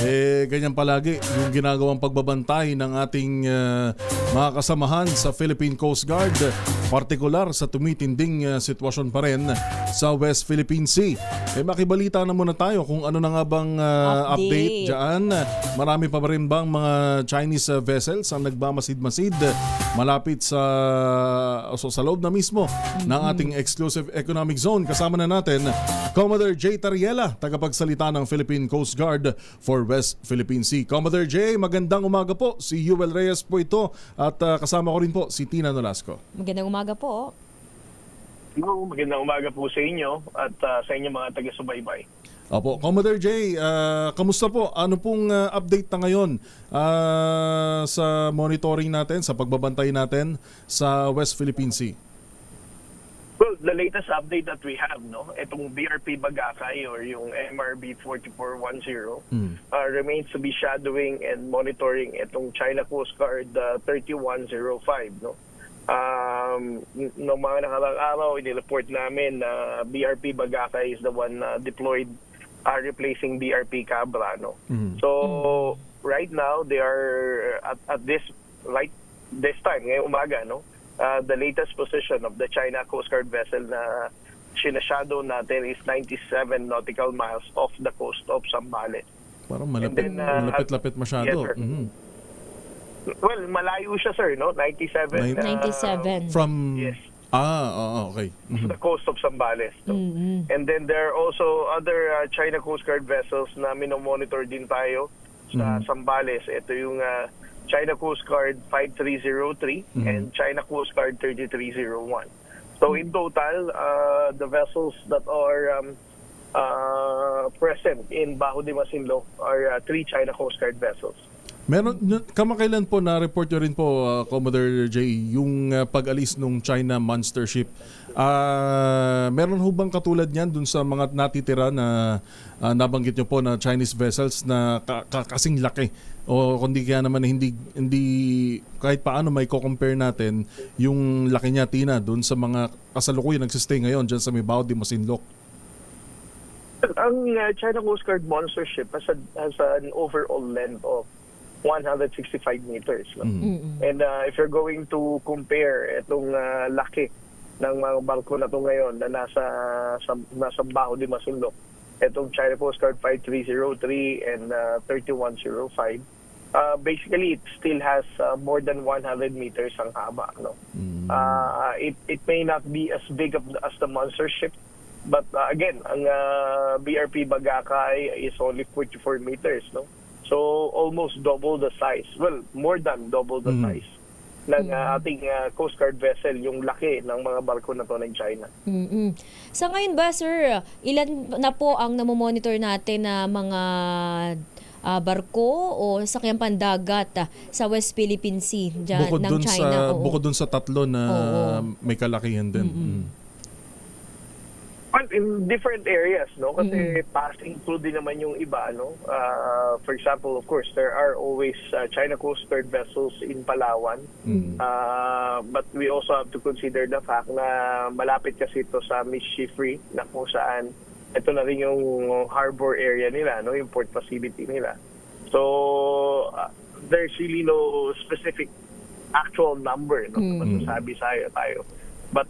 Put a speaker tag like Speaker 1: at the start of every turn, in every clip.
Speaker 1: Ganyan palagi yung ginagawang pagbabantay ng ating mga kasamahan sa Philippine Coast Guard, partikular sa tumitinding sitwasyon pa rin sa West Philippine Sea. Makibalita na muna tayo kung ano na nga bang update dyan. Marami pa rin bang mga Chinese vessels ang nagmamasid-masid malapit sa loob na mismo ng ating exclusive economic zone. Kasama na natin Commodore J. Tariela, tagapagsalita ng Philippine Coast Guard for West Philippine Sea. Commodore J, magandang umaga po. Si Yuel Reyes po ito at kasama ko rin po si Tina Nolasco.
Speaker 2: Magandang umaga po.
Speaker 3: Magandang umaga po sa inyo at sa inyo mga taga-subaybay.
Speaker 1: Opo, Commodore J, kamusta po? Ano pong update na ngayon sa monitoring natin, sa pagbabantay natin sa West Philippine Sea?
Speaker 3: Well, the latest update that we have, itong BRP Bagakay or yung MRB 4410 remains to be shadowing and monitoring itong China Coast Guard 3105, no mga nakarang araw, inireport namin na BRP Bagakay is the one deployed replacing BRP Cabra. So, right now, they are at this time, ngayong umaga, the latest position of the China Coast Guard vessel na sinashadow natin is 97 nautical miles off the coast of Zambales.
Speaker 1: Parang malapit-lapit masyado.
Speaker 3: Yes, well, malayo siya, sir, 97.
Speaker 2: 97.
Speaker 1: From...
Speaker 3: Yes.
Speaker 1: Okay.
Speaker 3: The coast of Zambales. And then there are also other China Coast Guard vessels na minomonitor din tayo sa Zambales. Ito yung China Coast Guard 5303 and China Coast Guard 3301. So in total, the vessels that are present in Bajo de Masinloc are 3 China Coast Guard vessels.
Speaker 1: Meron, kamakailan po na-report nyo rin po, Commodore J, yung pag-alis ng China Monster Ship. Meron ho bang katulad niyan dun sa mga natitira na nabanggit nyo po na Chinese vessels na kasing laki? O kundi kaya naman hindi kahit paano may co-compare natin yung laki niya, Tina, dun sa mga kasalukuyan nagsistay ngayon dyan sa may Bajo de Masinloc?
Speaker 3: Ang China Coast Guard Monster Ship has an overall length of 165 meters. And if you're going to compare itong laki ng mga barko na ito ngayon na nasa Bajo de Masinloc, itong China Coast Guard 5303 and 3105, basically it still has more than 100 meters ang haba. It may not be as big as the Monster Ship, but again, ang BRP Bagakay is only 44 meters. So almost double the size. Well, more than double the size ng ating Coast Guard vessel, yung laki ng mga barko na to ng China.
Speaker 2: Sa ngayon ba, sir, ilan na po ang namomonitor natin na mga barko o sakyang pandagat sa West Philippine Sea ng China?
Speaker 1: Bukod dun sa tatlo na may kalakihan din.
Speaker 3: Well, in different areas, kasi passing through din naman yung iba, for example, of course, there are always China Coast Guard vessels in Palawan. But we also have to consider the fact na malapit kasi ito sa Mischief Reef, na kung saan ito na rin yung harbor area nila, yung port facility nila. So, there's really no specific actual number, masasabi tayo. But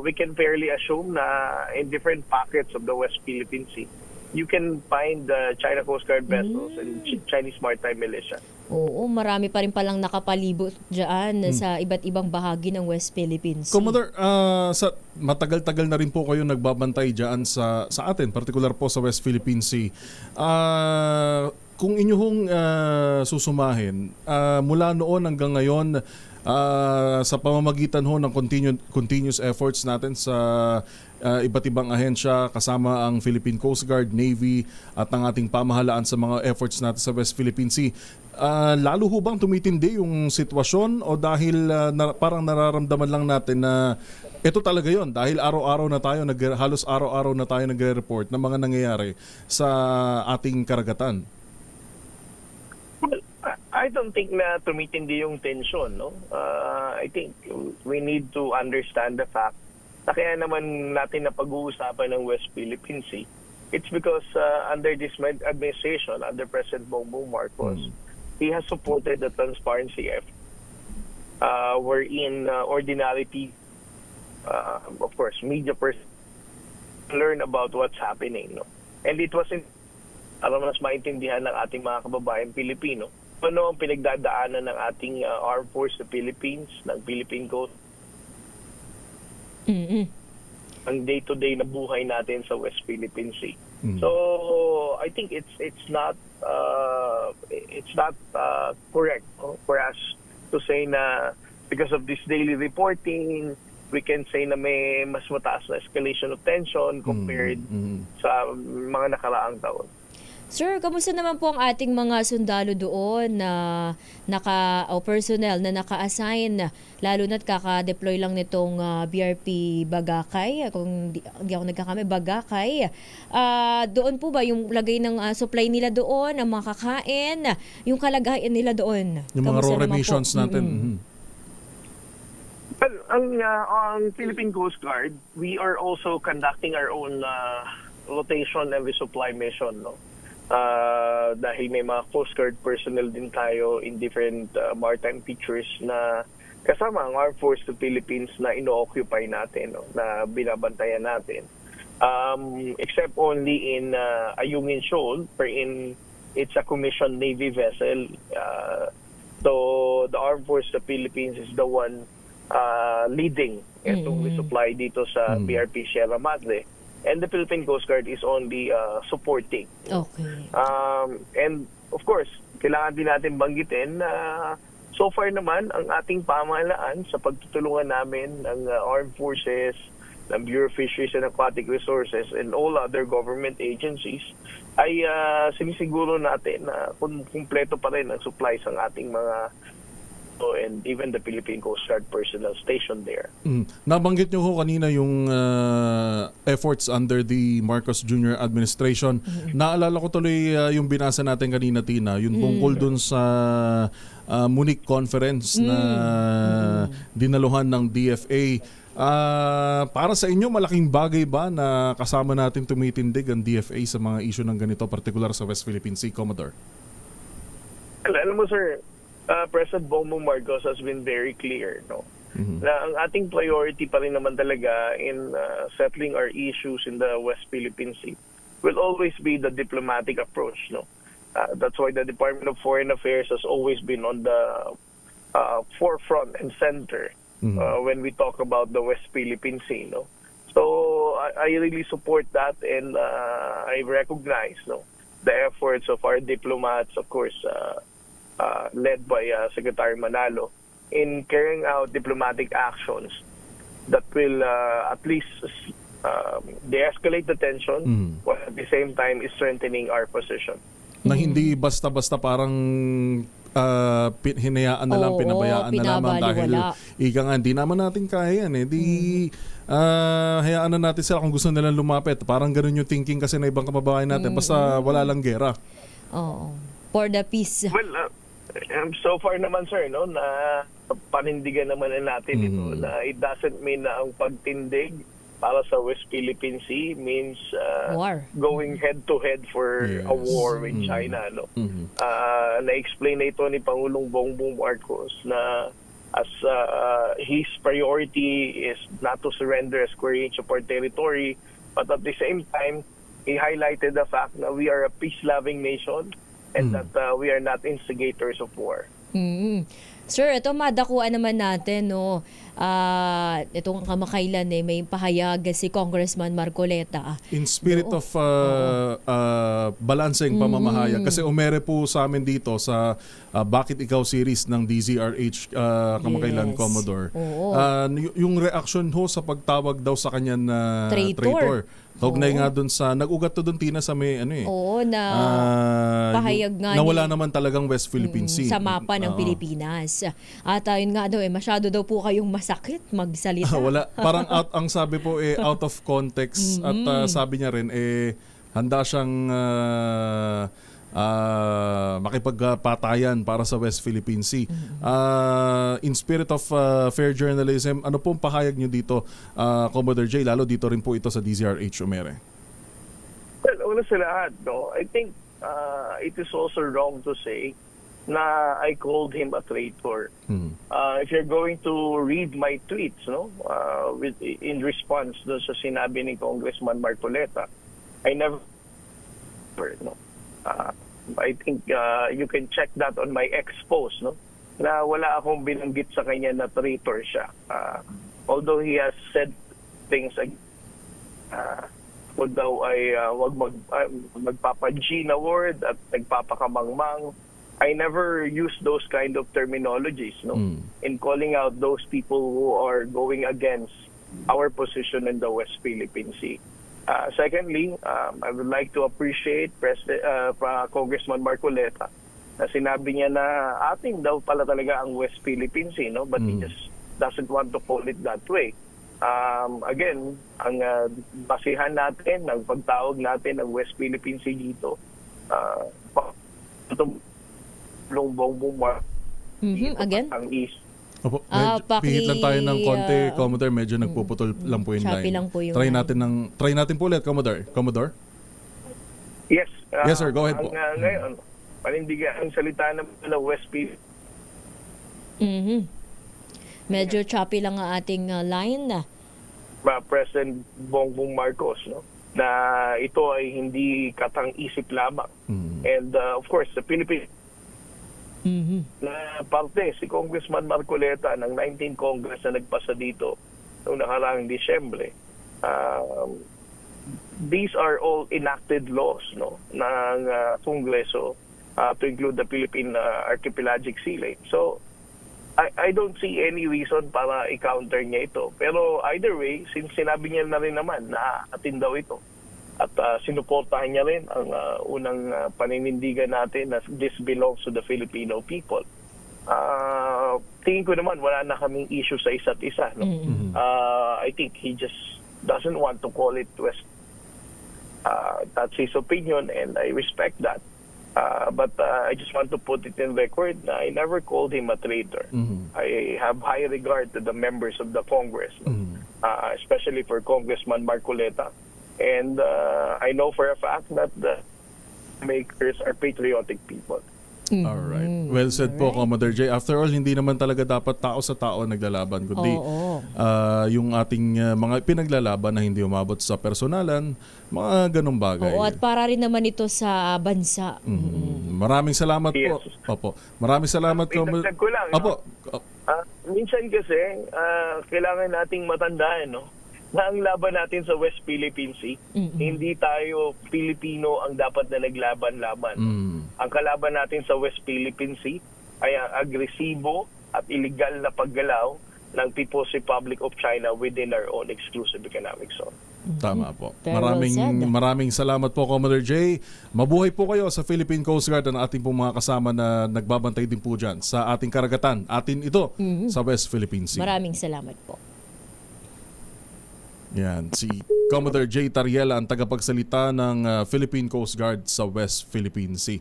Speaker 3: we can fairly assume na in different pockets of the West Philippine Sea, you can find the China Coast Guard vessels and Chinese Maritime Militia.
Speaker 2: Oo, marami pa rin palang nakapalibot dyan sa iba't ibang bahagi ng West Philippine Sea.
Speaker 1: Commodore, matagal-tagal na rin po kayo nagbabantay dyan sa atin, particular po sa West Philippine Sea. Kung inyong susumahin, mula noon hanggang ngayon, sa pamamagitan ng continuous efforts natin sa iba't ibang ahensya kasama ang Philippine Coast Guard, Navy at ang ating pamahalaan sa mga efforts natin sa West Philippine Sea, lalo ho bang tumitindi yung sitwasyon o dahil parang nararamdaman lang natin na ito talaga yon dahil halos araw-araw na tayo nagre-report ng mga nangyayari sa ating karagatan?
Speaker 3: I don't think na tumitindi yung tension. I think we need to understand the fact na kaya naman natin na pag-uusapan ng West Philippine Sea it's because under this administration, under President Bongbong Marcos, he has supported the transparency effort, wherein ordinary people, of course, media person, learn about what's happening. No? And it wasn't, alam mas maintindihan ng ating mga kababayan Pilipino, ano ang pinagdadaanan ng ating Armed Force sa Philippines, ng Philippine Coast, ang day-to-day na buhay natin sa West Philippine Sea. So I think it's not correct for us to say na because of this daily reporting, we can say na may mas mataas na escalation of tension compared sa mga nakaraang taon.
Speaker 2: Sir, kamusta naman po ang ating mga sundalo doon na personnel na naka-assign, lalo na't kaka-deploy lang nitong BRP Bagakay, kung di ako nagkakami, Bagakay. Doon po ba yung lagay ng supply nila doon, ang makakain, yung kalagayan nila doon?
Speaker 1: Yung mga
Speaker 2: Kamusta
Speaker 1: raw
Speaker 2: naman po?
Speaker 1: missions natin.
Speaker 3: Well, ang Philippine Coast Guard, we are also conducting our own rotation and resupply mission, no? Dahil may mga Coast Guard personnel din tayo in different maritime features na kasama ang Armed Force of the Philippines na ino-occupy natin, no? Na binabantayan natin. Except only in Ayungin Shoal, wherein it's a commissioned Navy vessel. So the Armed Force of the Philippines is the one leading itong resupply dito sa BRP Sierra Madre. And the Philippine Coast Guard is only supporting.
Speaker 2: Okay.
Speaker 3: And of course, kailangan din natin banggitin na so far naman ang ating pamahalaan sa pagtutulungan namin ng Armed Forces, ng Bureau of Fisheries and Aquatic Resources and all other government agencies ay sinisiguro natin na kumpleto pa rin ang supplies ng ating mga and even the Philippine Coast Guard personnel stationed there.
Speaker 1: Nabanggit nyo ho kanina yung efforts under the Marcos Jr. administration. Naalala ko tuloy yung binasa natin kanina, Tina, yung tungkol dun sa Munich conference na dinaluhan ng DFA. Para sa inyo, malaking bagay ba na kasama natin tumitindig ang DFA sa mga issue ng ganito, particular sa West Philippine Sea, Commodore?
Speaker 3: Alam mo, sir, President Bongbong Marcos has been very clear, no? Na ang ating priority pa rin naman talaga in settling our issues in the West Philippine Sea will always be the diplomatic approach, no? That's why the Department of Foreign Affairs has always been on the forefront and center when we talk about the West Philippine Sea, no? So I really support that, and I recognize, no, the efforts of our diplomats, of course, led by Secretary Manalo, in carrying out diplomatic actions that will at least de-escalate the tension while at the same time is strengthening our position.
Speaker 1: Na hindi basta-basta parang hinayaan na lang, pinabayaan na lamang dahil ika nga, hindi naman natin kaya yan. Hayaan na natin sila kung gusto nilang lumapit. Parang ganun yung thinking kasi na ibang kababayan natin basta wala lang gera.
Speaker 2: Oo. For the peace.
Speaker 3: Well, so far naman, sir, no, na panindigan naman na natin ito na it doesn't mean na ang pagtindig para sa West Philippine Sea means
Speaker 2: war.
Speaker 3: Going head-to-head for a war with China. No? Na-explain na ito ni Pangulong Bongbong Marcos na as his priority is not to surrender a square inch of our territory, but at the same time, he highlighted the fact that we are a peace-loving nation and that we are not instigators of war.
Speaker 2: Sir, ito madakuan naman natin, no. Itong kamakailan may pahayag si Congressman Marcoleta.
Speaker 1: In spirit of balancing pamamahayag. Kasi umere po sa amin dito sa Bakit Ikaw series ng DZRH kamakailan, Commodore. Yung reaction ho sa pagtawag daw sa kanya na traitor. Kaugnay nga doon sa, nag-ugat to doon, Tina, sa may
Speaker 2: pahayag nga
Speaker 1: na wala naman talagang West Philippine Sea.
Speaker 2: Sa mapa ng Pilipinas. At yun nga daw, masyado daw po kayong masakit magsalita.
Speaker 1: Wala. Parang ang sabi po out of context. At sabi niya rin, handa siyang makipagpatayan para sa West Philippine Sea. In spirit of fair journalism, ano pong pahayag nyo dito, Commodore J, lalo dito rin po ito sa DZRH, Umere?
Speaker 3: Well, una sa lahat, no, I think it is also wrong to say na I called him a traitor. If you're going to read my tweets, no, in response doon sa sinabi ni Congressman Marcoleta, I never, no. I think you can check that on my ex post, no, na wala akong binanggit sa kanya na traitor siya. Although he has said things like, daw ay wag magpapa-G na word at nagpapakamangmang. I never use those kind of terminologies, no, in calling out those people who are going against our position in the West Philippine Sea. Secondly, I would like to appreciate Congressman Marcoleta na sinabi niya na ating daw pala talaga ang West Philippine Sea, no, but he just doesn't want to call it that way. Again, ang basihan natin, ang pagtawag natin ng West Philippine Sea dito, Bongbong
Speaker 2: Again?
Speaker 3: ang east.
Speaker 1: Opo, pihit lang tayo ng konti, Commodore. Medyo nagpuputol lang po yung
Speaker 2: Choppy
Speaker 1: line.
Speaker 2: lang po yung
Speaker 1: try
Speaker 2: line.
Speaker 1: natin po ulit, Commodore.
Speaker 3: Yes.
Speaker 1: Yes, sir. Go ahead po.
Speaker 3: Ngayon, panindigan ang salita ng West Philippine
Speaker 2: Medyo choppy lang ang ating line na.
Speaker 3: President Bongbong Marcos, no, na ito ay hindi katang-isip lamang. And of course, the Philippines na parte si Congressman Marcoleta ng 19 Congress na nagpasa dito noong nakaraang Disyembre. These are all enacted laws, no, ng Kongreso to include the Philippine Archipelagic Sea Lane. So I don't see any reason para i-counter niya ito. Pero either way, since sinabi niya na rin naman na atin daw ito at sinuportahan niya rin ang unang paninindigan natin na this belongs to the Filipino people. Tingin ko naman wala na kaming issue sa isa't isa. No? I think he just doesn't want to call it West. That's his opinion and I respect that. But I just want to put it in record na I never called him a traitor. I have high regard to the members of the Congress, especially for Congressman Marcoleta. And I know for a fact that the makers are patriotic people.
Speaker 1: Alright. Well said po, Commodore J. After all, hindi naman talaga dapat tao sa tao naglalaban, kundi yung ating mga pinaglalaban na hindi umabot sa personalan, mga ganong bagay.
Speaker 2: Oo, at para rin naman ito sa bansa.
Speaker 1: Maraming salamat po.
Speaker 3: Yes.
Speaker 1: Opo. Maraming salamat,
Speaker 3: Idagdag ko lang,
Speaker 1: Opo.
Speaker 3: minsan kasi, kailangan nating matandaan, no, na ang laban natin sa West Philippine Sea, hindi tayo Pilipino ang dapat na naglaban-laban. Ang kalaban natin sa West Philippine Sea ay ang agresibo at illegal na paggalaw ng People's Republic of China within our own exclusive economic zone.
Speaker 1: Tama po.
Speaker 2: Very well said.
Speaker 1: Maraming salamat po, Commodore J. Mabuhay po kayo sa Philippine Coast Guard at ating pong mga kasama na nagbabantay din po dyan sa ating karagatan. Atin ito sa West Philippine Sea.
Speaker 2: Maraming salamat po.
Speaker 1: Yan, si Commodore J. Tariela ang tagapagsalita ng Philippine Coast Guard sa West Philippine Sea.